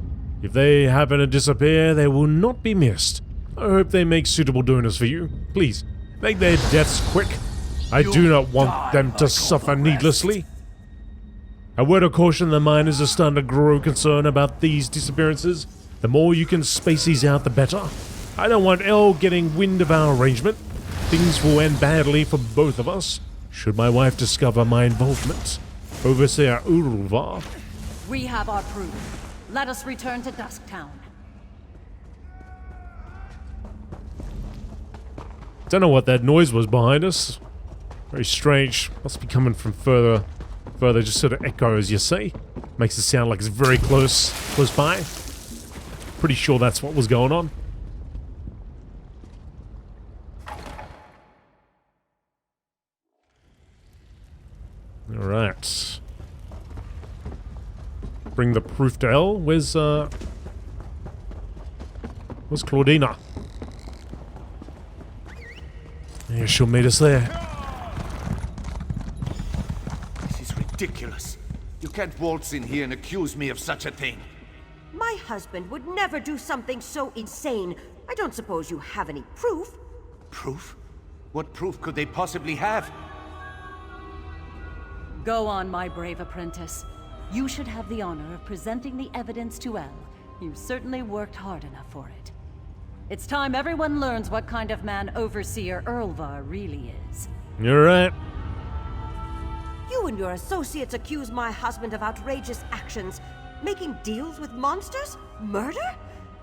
If they happen to disappear, they will not be missed. I hope they make suitable donors for you. Please, make their deaths quick. I do not want them to suffer needlessly. A word of caution, the miners are starting to grow concerned about these disappearances. The more you can space these out, the better. I don't want Earl getting wind of our arrangement. Things will end badly for both of us, should my wife discover my involvement. Overseer Ulvar. We have our proof. Let us return to Dusktown. Don't know what that noise was behind us. Very strange. Must be coming from further, just sort of echoes, you see. Makes it sound like it's very close by. Pretty sure that's what was going on. Alright. Bring the proof to Earl. Where's Claudina? Yeah, she'll meet us there. This is ridiculous. You can't waltz in here and accuse me of such a thing. My husband would never do something so insane. I don't suppose you have any proof? Proof? What proof could they possibly have? Go on, my brave apprentice. You should have the honor of presenting the evidence to Earl. You certainly worked hard enough for it. It's time everyone learns what kind of man Overseer Earlvar really is. You're right. You and your associates accuse my husband of outrageous actions. Making deals with monsters? Murder?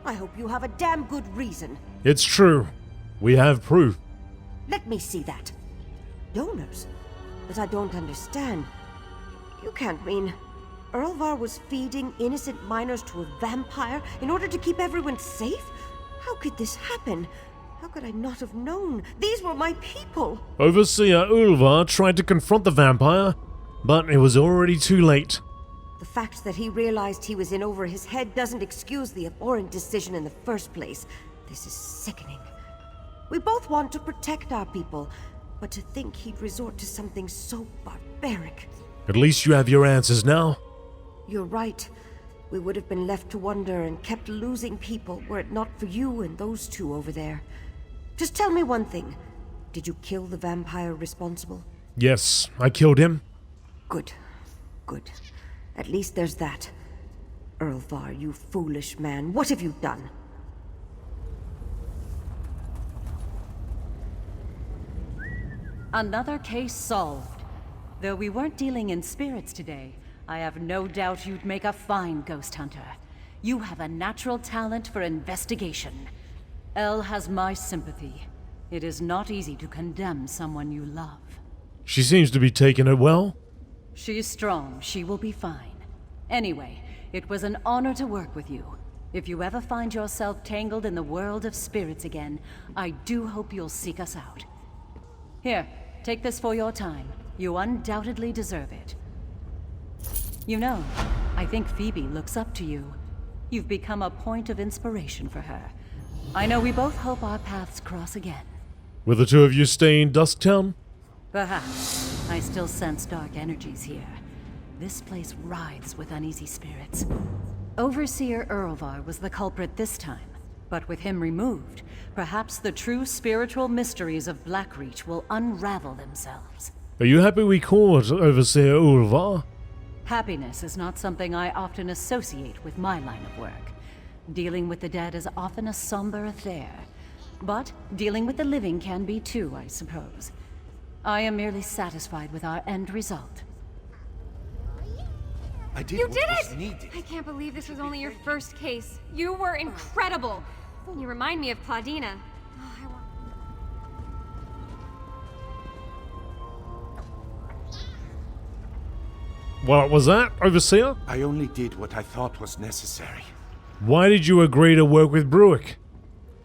I hope you have a damn good reason. It's true. We have proof. Let me see that. Donors? But I don't understand. You can't mean Earlvar was feeding innocent miners to a vampire in order to keep everyone safe? How could this happen? How could I not have known? These were my people! Overseer Ulvar tried to confront the vampire, but it was already too late. The fact that he realized he was in over his head doesn't excuse the abhorrent decision in the first place. This is sickening. We both want to protect our people, but to think he'd resort to something so barbaric. At least you have your answers now. You're right. We would have been left to wonder and kept losing people were it not for you and those two over there. Just tell me one thing. Did you kill the vampire responsible? Yes, I killed him. Good. Good. At least there's that. Earlvar, you foolish man. What have you done? Another case solved. Though we weren't dealing in spirits today, I have no doubt you'd make a fine ghost hunter. You have a natural talent for investigation. Elle has my sympathy. It is not easy to condemn someone you love. She seems to be taking it well. She's strong. She will be fine. Anyway, it was an honor to work with you. If you ever find yourself tangled in the world of spirits again, I do hope you'll seek us out. Here, take this for your time. You undoubtedly deserve it. You know, I think Phoebe looks up to you. You've become a point of inspiration for her. I know we both hope our paths cross again. Will the two of you stay in Dusktown? Perhaps. I still sense dark energies here. This place writhes with uneasy spirits. Overseer Earlvar was the culprit this time, but with him removed, perhaps the true spiritual mysteries of Blackreach will unravel themselves. Are you happy we caught Overseer Ulvar? Happiness is not something I often associate with my line of work. Dealing with the dead is often a somber affair. But dealing with the living can be too, I suppose. I am merely satisfied with our end result. I did You what did was it! needed. I can't believe this was only your first case. You were incredible. You remind me of Claudina. Oh, I want... What was that, Overseer? I only did what I thought was necessary. Why did you agree to work with Bruick?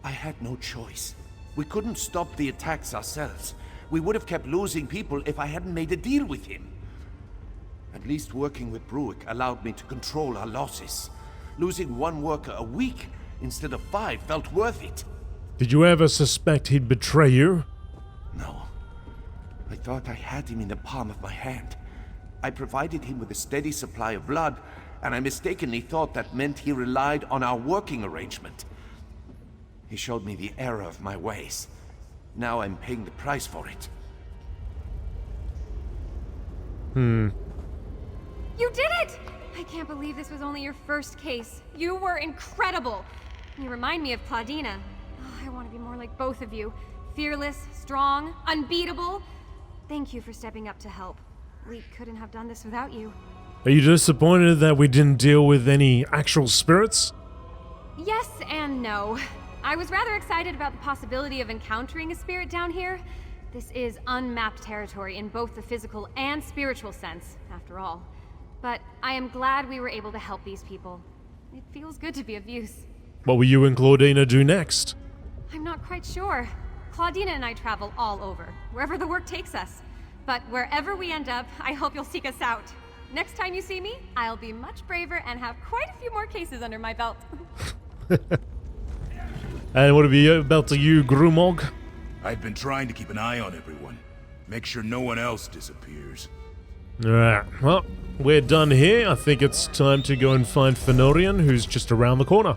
I had no choice. We couldn't stop the attacks ourselves. We would have kept losing people if I hadn't made a deal with him. At least working with Bruick allowed me to control our losses. Losing one worker a week instead of 5 felt worth it. Did you ever suspect he'd betray you? No. I thought I had him in the palm of my hand. I provided him with a steady supply of blood, and I mistakenly thought that meant he relied on our working arrangement. He showed me the error of my ways. Now I'm paying the price for it. You did it! I can't believe this was only your first case. You were incredible. You remind me of Claudina. Oh, I want to be more like both of you. Fearless, strong, unbeatable. Thank you for stepping up to help. We couldn't have done this without you. Are you disappointed that we didn't deal with any actual spirits? Yes and no. I was rather excited about the possibility of encountering a spirit down here. This is unmapped territory in both the physical and spiritual sense, after all. But I am glad we were able to help these people. It feels good to be of use. What will you and Claudina do next? I'm not quite sure. Claudina and I travel all over, wherever the work takes us. But wherever we end up, I hope you'll seek us out. Next time you see me, I'll be much braver and have quite a few more cases under my belt. And what about you, Grumog? I've been trying to keep an eye on everyone. Make sure no one else disappears. Alright, well, we're done here. I think it's time to go and find Fenorian, who's just around the corner.